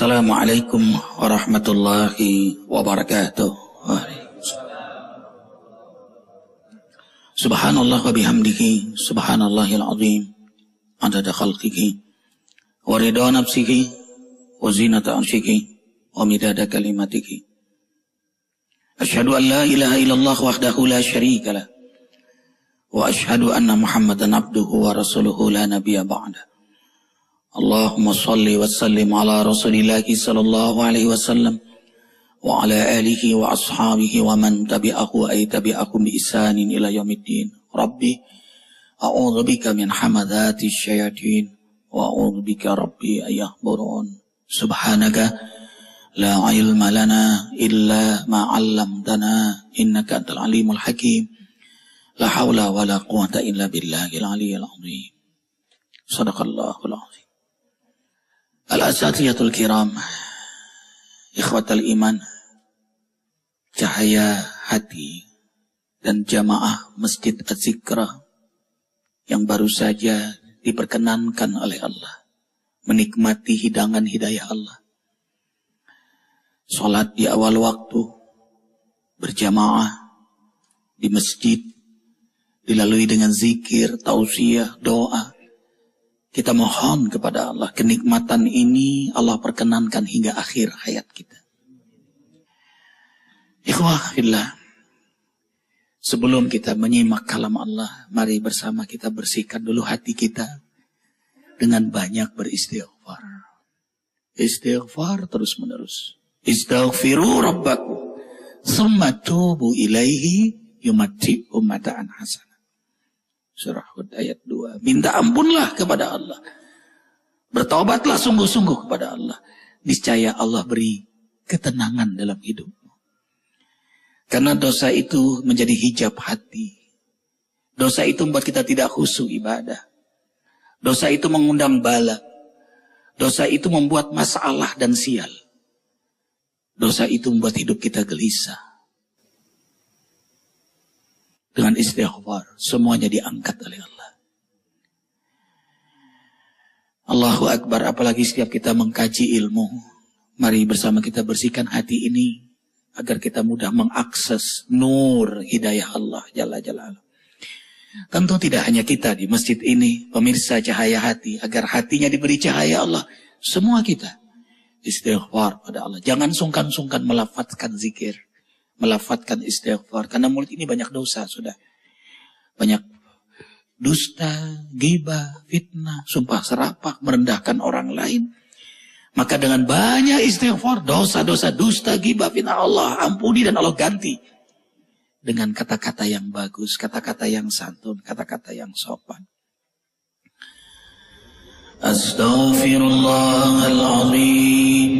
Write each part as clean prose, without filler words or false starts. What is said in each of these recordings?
Assalamualaikum warahmatullahi wabarakatuh. Subhanallah wa bihamdihi, subhanallahil azim, adada khalqihi, wa ridha nafsihi, wa zinata arshihi, wa midada kalimatihi. Asyhadu an la ilaha illallah wahdahu la syarika lah, wa asyhadu anna Muhammadan abduhu wa rasuluhu la nabiyya ba'da. Allahumma salli wa sallim ala rasulillahi sallallahu alaihi wasallam wa ala alihi wa ashabihi wa man tabi'ahu ay tabi'akum bi ihsanin ila yaumiddin. Rabbi a'udzu bika min hamadati syayatin wa a'udzu bika rabbi ayahburun. Subhanaka la ilma lana illa ma 'allamtana innaka antal alimul hakim. La haula wa la quwwata illa billahil aliyyil azim. Shadaqallahul azim. Al-asatiyatul kiram, ikhwatal iman, cahaya hati dan jamaah Masjid Az-Zikra yang baru saja diperkenankan oleh Allah menikmati hidangan hidayah Allah. Salat di awal waktu berjamaah di masjid dilalui dengan zikir, tausiah, doa. Kita mohon kepada Allah, kenikmatan ini Allah perkenankan hingga akhir hayat kita. Ikhwah fillah, sebelum kita menyimak kalam Allah, mari bersama kita bersihkan dulu hati kita dengan banyak beristighfar. Istighfar terus menerus. Istaghfiru rabbakum, tsumma tubu ilaihi yumatti'u mata'an hasan. Surah Hud ayat 2. Minta ampunlah kepada Allah. Bertobatlah sungguh-sungguh kepada Allah. Niscaya Allah beri ketenangan dalam hidupmu. Karena dosa itu menjadi hijab hati. Dosa itu membuat kita tidak khusyuk ibadah. Dosa itu mengundang bala. Dosa itu membuat masalah dan sial. Dosa itu membuat hidup kita gelisah. Dengan istighfar, semuanya diangkat oleh Allah. Allahu Akbar, apalagi setiap kita mengkaji ilmu. Mari bersama kita bersihkan hati ini, agar kita mudah mengakses nur hidayah Allah Jalla Jalaluh. Tentu tidak hanya kita di masjid ini, pemirsa cahaya hati, agar hatinya diberi cahaya Allah. Semua kita istighfar pada Allah. Jangan sungkan-sungkan melafadzkan zikir. Melafatkan istighfar, karena mulut ini banyak dosa sudah. Banyak dusta, ghibah, fitnah, sumpah serapah, merendahkan orang lain. Maka dengan banyak istighfar, dosa-dosa dusta, ghibah, fitnah Allah ampuni dan Allah ganti dengan kata-kata yang bagus, kata-kata yang santun, kata-kata yang sopan. Astaghfirullahaladzim.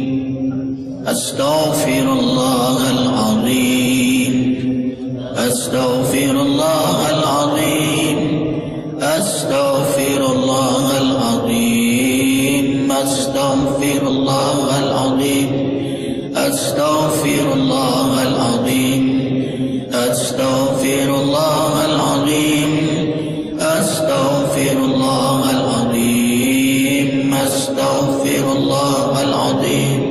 Astaghfirullahaladzim. Astaghfirullahaladzim. Astaghfirullahaladzim. Astaghfirullahaladzim. Astaghfirullahaladzim. Astaghfirullahaladzim. Astaghfirullahaladzim. Astaghfirullahaladzim.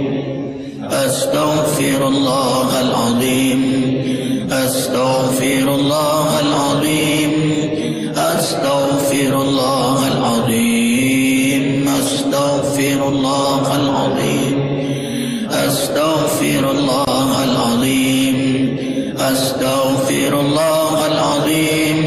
Astaghfirullahaladzim. Astaghfirullahaladzim. Astaghfirullahaladzim. Astaghfirullahaladzim. Astaghfirullahaladzim. Astaghfirullahaladzim.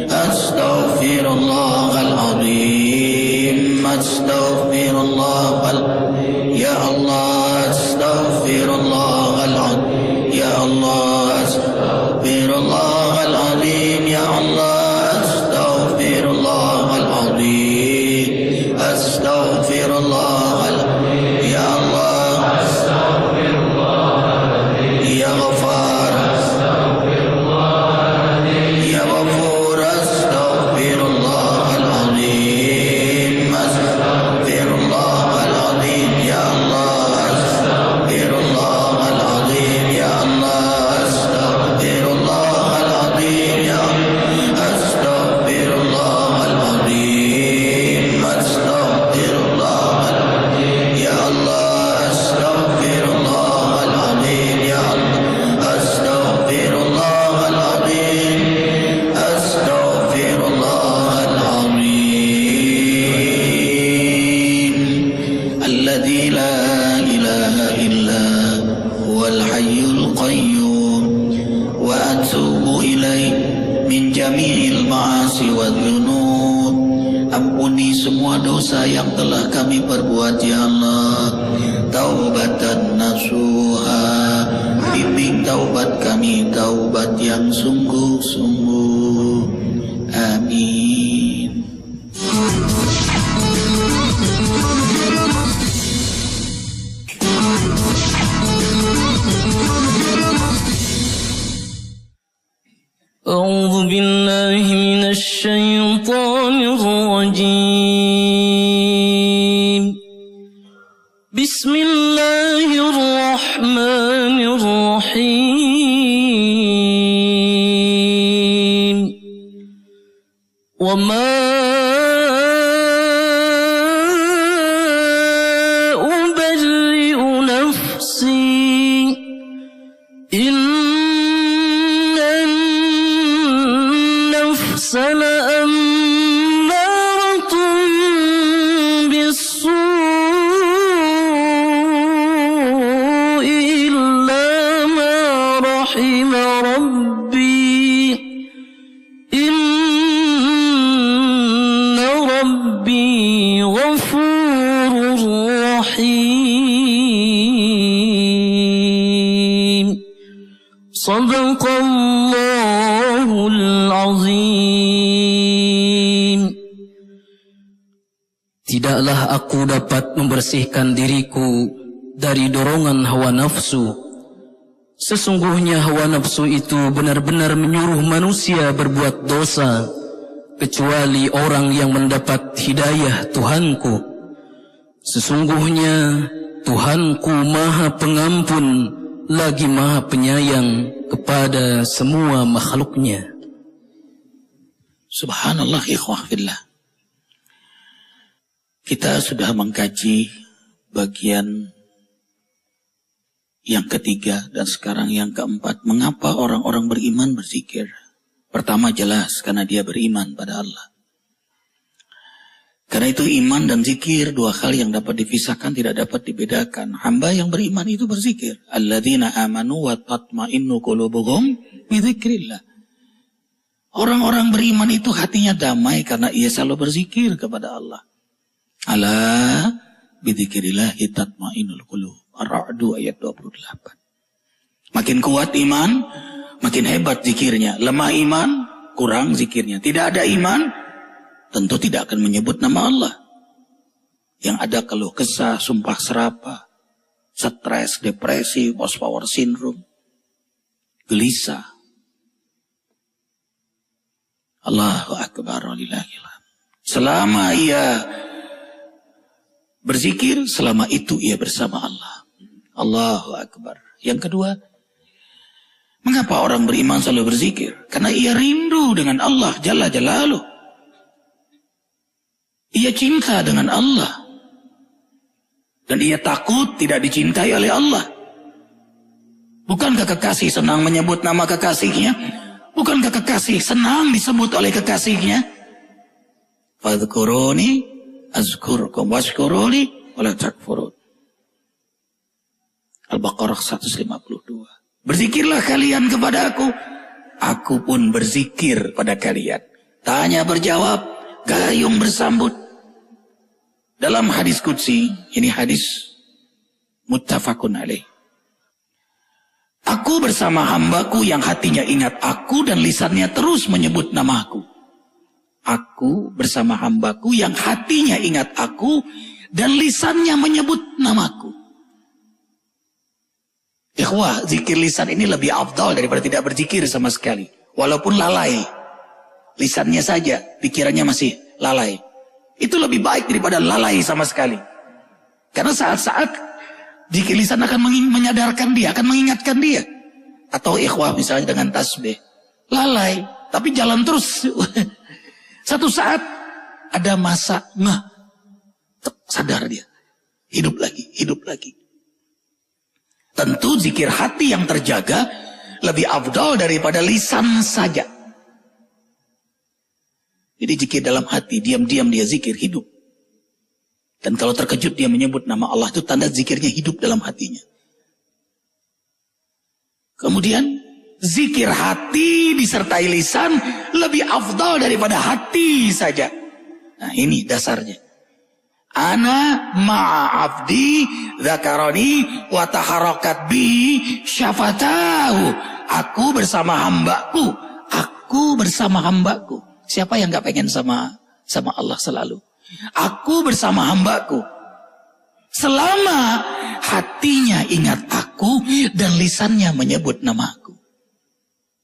Astaghfirullahaladzim. Astaghfirullahaladzim. Ya Allah, astaghfirullahaladzim. Ya Allah, astaghfirullahaladzim. Ya Allah, astaghfirullahaladzim. Astaghfirullahaladzim. Ya Allah, astaghfirullahaladzim. Ya Ghaffar, astaghfirullahaladzim. Ya Ghafur, astaghfirullahaladzim. Astaghfirullahaladzim. Ya Allah, astaghfirullahaladzim. Ya Allah, astaghfirullahaladzim. min jami'il ma'asi wa dzunub. Ampuni semua dosa yang telah kami perbuat ya Allah. Taubatan nasuha, bimbing taubat kami taubat yang sungguh-sungguh. Amin. أعوذ بالله من الشيطان الرجيم بسم الله الرحمن الرحيم وما أبرئ نفسي لأمارة بالسوء إلا ما رحم ربي إن ربي غفور رحيم صدق الله العظيم. Tidaklah aku dapat membersihkan diriku dari dorongan hawa nafsu. Sesungguhnya hawa nafsu itu benar-benar menyuruh manusia berbuat dosa, kecuali orang yang mendapat hidayah Tuhanku. Sesungguhnya Tuhanku Maha Pengampun lagi Maha Penyayang kepada semua makhluknya. Subhanallah ikhwah fillah. Kita sudah mengkaji bagian yang ketiga dan sekarang yang keempat. Mengapa orang-orang beriman berzikir? Pertama jelas karena dia beriman pada Allah. Karena itu iman dan zikir dua hal yang dapat dipisahkan, tidak dapat dibedakan. Hamba yang beriman itu berzikir. Alladzina amanu wa tatma'innu qulubuhum bi dzikrillah. Orang-orang beriman itu hatinya damai karena ia selalu berzikir kepada Allah. Ala bidzikrillahi tatma'innul qulub. Ar-Ra'd ayat 28. Makin kuat iman, makin hebat zikirnya. Lemah iman, kurang zikirnya. Tidak ada iman, tentu tidak akan menyebut nama Allah. Yang ada keluh kesah, sumpah serapah, stres, depresi, post power syndrome, gelisah. Allahu Akbar walillahilhamd. Selama ia berzikir, selama itu ia bersama Allah. Allahu Akbar. Yang kedua, mengapa orang beriman selalu berzikir? Karena ia rindu dengan Allah Jalla Jalaluh. Ia cinta dengan Allah. Dan ia takut tidak dicintai oleh Allah. Bukankah kekasih senang menyebut nama kekasihnya? Bukankah kekasih senang disebut oleh kekasihnya? Fadhkuruni azkurkum washkuruli wala takfurun. Al-Baqarah 152. Berzikirlah kalian kepada aku pun berzikir pada kalian. Tanya berjawab, gayung bersambut. Dalam hadis qudsi, ini hadis muttafaqun alaih. Aku bersama hambaku yang hatinya ingat aku dan lisannya terus menyebut namaku. Aku bersama hambaku yang hatinya ingat aku dan lisannya menyebut namaku. Ikhwah, zikir lisan ini lebih afdal daripada tidak berzikir sama sekali. Walaupun lalai. Lisannya saja, pikirannya masih lalai. Itu lebih baik daripada lalai sama sekali. Karena saat-saat zikir lisan akan menyadarkan dia, akan mengingatkan dia. Atau ikhwah misalnya dengan tasbih. Lalai, tapi jalan terus. Satu saat ada masa sadar dia. Hidup lagi, hidup lagi. Tentu zikir hati yang terjaga lebih afdal daripada lisan saja. Jadi zikir dalam hati, diam-diam dia zikir hidup. Dan kalau terkejut dia menyebut nama Allah, itu tanda zikirnya hidup dalam hatinya. Kemudian Zikir hati disertai lisan lebih afdal daripada hati saja. Nah ini dasarnya. Ana ma'abdi zakaroni wa taharakat bihi syafatahu. Aku bersama hambaku. Aku bersama hambaku. Siapa yang gak pengen sama Allah selalu? Aku bersama hambaku. Selama hatinya ingat aku dan lisannya menyebut namaku.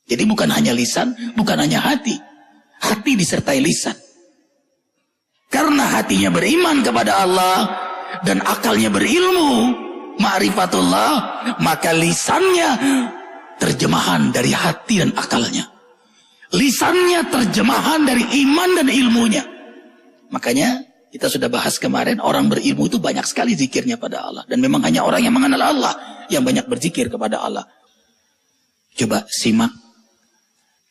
Jadi bukan hanya lisan, bukan hanya hati. Hati disertai lisan. Karena hatinya beriman kepada Allah dan akalnya berilmu, ma'rifatullah, maka lisannya terjemahan dari hati dan akalnya. Lisannya terjemahan dari iman dan ilmunya. Makanya kita sudah bahas kemarin, orang berilmu itu banyak sekali zikirnya pada Allah. Dan memang hanya orang yang mengenal Allah yang banyak berzikir kepada Allah. Coba simak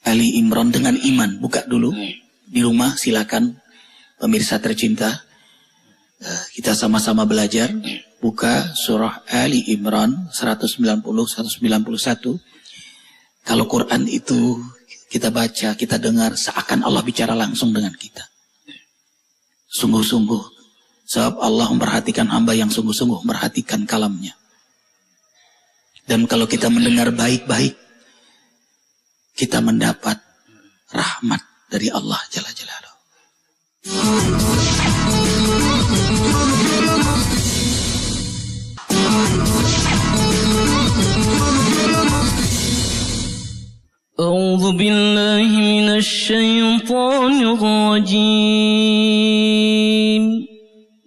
Ali Imran dengan iman. Buka dulu di rumah, silakan. Pemirsa tercinta, kita sama-sama belajar. Buka surah Ali Imran 190-191. Kalau Quran itu kita baca, kita dengar, seakan Allah bicara langsung dengan kita. Sungguh-sungguh. Sebab Allah memperhatikan hamba yang sungguh-sungguh memperhatikan kalamnya. Dan kalau kita mendengar baik-baik, kita mendapat rahmat dari Allah Jalla Jalaluhu. أعوذ بالله من الشيطان الرجيم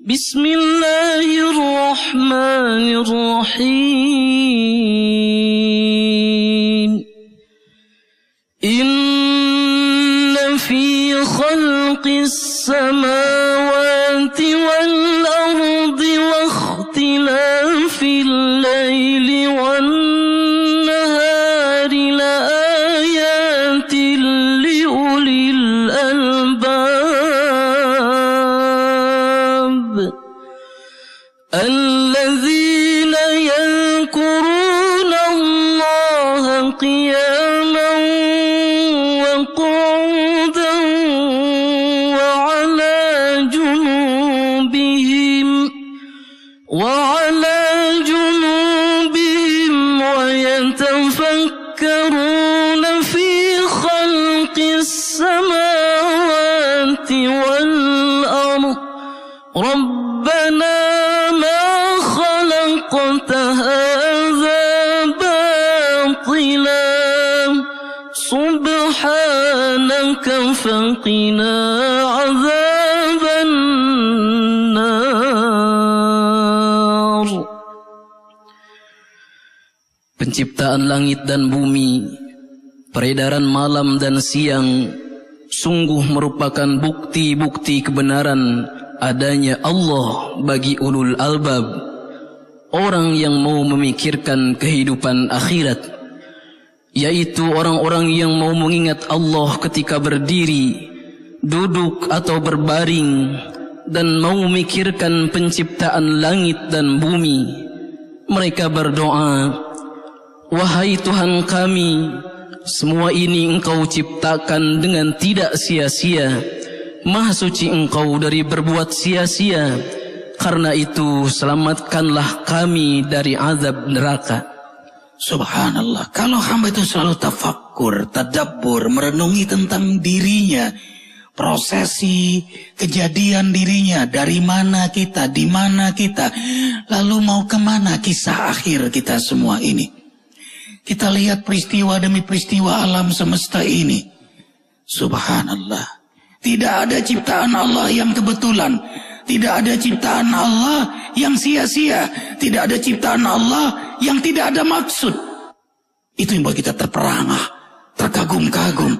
بسم الله الرحمن الرحيم إن في خلق السماوات والأرض واختلاف الليل والنهار لآيات لأولي الألباب الذين يذكرون الله قياما وقعودا وعلى جنوبهم ويتفكرون في خلق السماوات والأرض ربنا ما خلقت هذا باطلا سبحانك فقنا عذاب النار. Penciptaan langit dan bumi, peredaran malam dan siang, sungguh merupakan bukti-bukti kebenaran adanya Allah bagi ulul albab, orang yang mau memikirkan kehidupan akhirat, yaitu orang-orang yang mau mengingat Allah ketika berdiri, duduk atau berbaring, dan mau memikirkan penciptaan langit dan bumi. Mereka berdoa, wahai Tuhan kami, semua ini Engkau ciptakan dengan tidak sia-sia. Maha suci Engkau dari berbuat sia-sia. Karena itu selamatkanlah kami dari azab neraka. Subhanallah, kalau hamba itu selalu tafakkur, tadabbur, merenungi tentang dirinya, prosesi kejadian dirinya, dari mana kita, di mana kita, lalu mau kemana kisah akhir kita semua ini. Kita lihat peristiwa demi peristiwa alam semesta ini. Subhanallah, tidak ada ciptaan Allah yang kebetulan, tidak ada ciptaan Allah yang sia-sia, tidak ada ciptaan Allah yang tidak ada maksud. Itu yang buat kita terperangah, terkagum-kagum.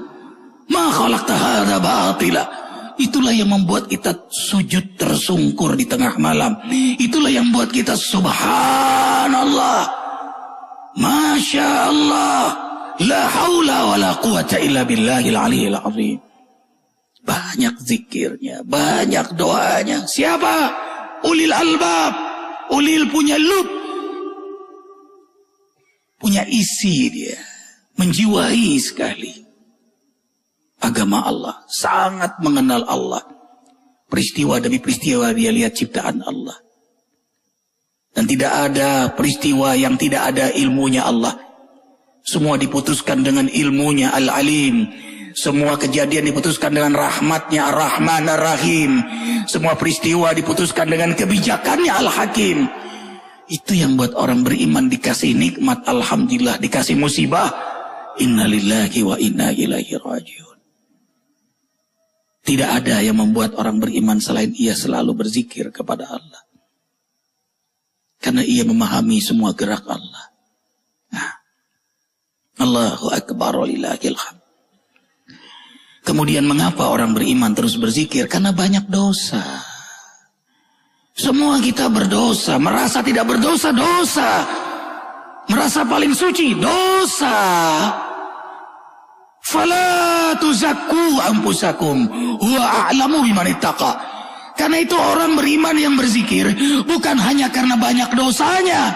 Ma khalaqta hadza batila. Itulah yang membuat kita sujud tersungkur di tengah malam. Itulah yang membuat kita subhanallah, masya Allah, la haula wa la quwata illa billahil aliyil azim. Banyak zikirnya, banyak doanya. Siapa? Ulil albab. Ulil punya lub, punya isi dia. menjiwai sekali agama Allah, sangat mengenal Allah. Peristiwa demi peristiwa dia lihat ciptaan Allah. Dan tidak ada peristiwa yang tidak ada ilmunya Allah. Semua diputuskan dengan ilmunya Al-Alim. Semua kejadian diputuskan dengan rahmatnya Ar-Rahman Ar-Rahim. Semua peristiwa diputuskan dengan kebijakannya Al-Hakim. Itu yang buat orang beriman dikasih nikmat, alhamdulillah. Dikasih musibah, innalillahi wa inna ilaihi rajiun. Tidak ada yang membuat orang beriman selain ia selalu berzikir kepada Allah. Karena ia memahami semua gerak Allah. Nah, Allahu Akbar walillahil hamd. Kemudian mengapa orang beriman terus berzikir? Karena banyak dosa. Semua kita berdosa. Merasa tidak berdosa, dosa. Merasa paling suci, dosa. Fala tuzakku anfusakum huwa a'lamu biman ittaqa. Karena itu orang beriman yang berzikir bukan hanya karena banyak dosanya,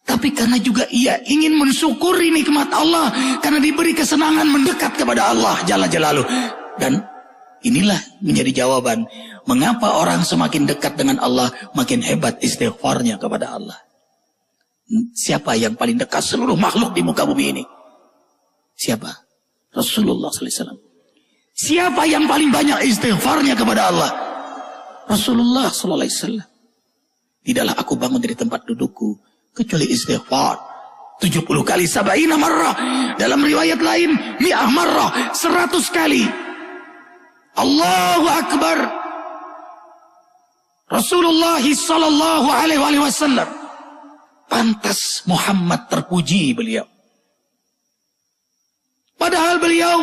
tapi karena juga ia ingin mensyukuri nikmat Allah karena diberi kesenangan mendekat kepada Allah Jalla Jalaluh. Dan inilah menjadi jawaban mengapa orang semakin dekat dengan Allah makin hebat istighfarnya kepada Allah. Siapa yang paling dekat seluruh makhluk di muka bumi ini? Siapa? Rasulullah SAW. Siapa yang paling banyak istighfarnya kepada Allah? Rasulullah SAW. Tidaklah aku bangun dari tempat dudukku kecuali istighfar 70 kali, 70 marrah. Dalam riwayat lain 100 marrah, 100 kali. Allahu Akbar. Rasulullah sallallahu alaihi wasallam. Pantas Muhammad terpuji beliau. Padahal beliau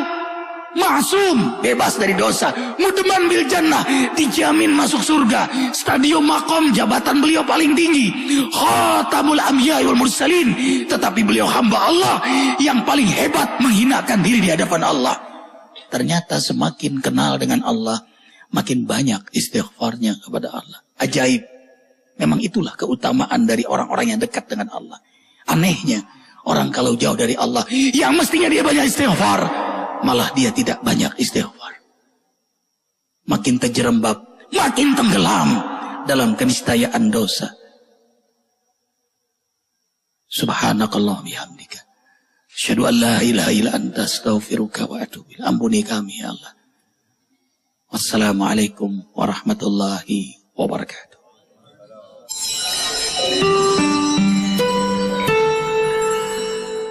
maksum, bebas dari dosa, mudman bil jannah, dijamin masuk surga. Stadium makom, jabatan beliau paling tinggi, khatamul anbiya wal mursalin. Tetapi beliau hamba Allah yang paling hebat menghinakan diri di hadapan Allah. Ternyata semakin kenal dengan Allah, makin banyak istighfarnya kepada Allah. Ajaib. Memang itulah keutamaan dari orang-orang yang dekat dengan Allah. Anehnya, orang kalau jauh dari Allah, yang mestinya dia banyak istighfar, malah dia tidak banyak istighfar. Makin terjerembab, makin tenggelam dalam keniscayaan dosa. Subhanakallah bihamdika, asyhadu an la ilaha illa anta, astaghfiruka wa atubu ilaik. Ampuni kami ya Allah. Wassalamualaikum warahmatullahi wabarakatuh.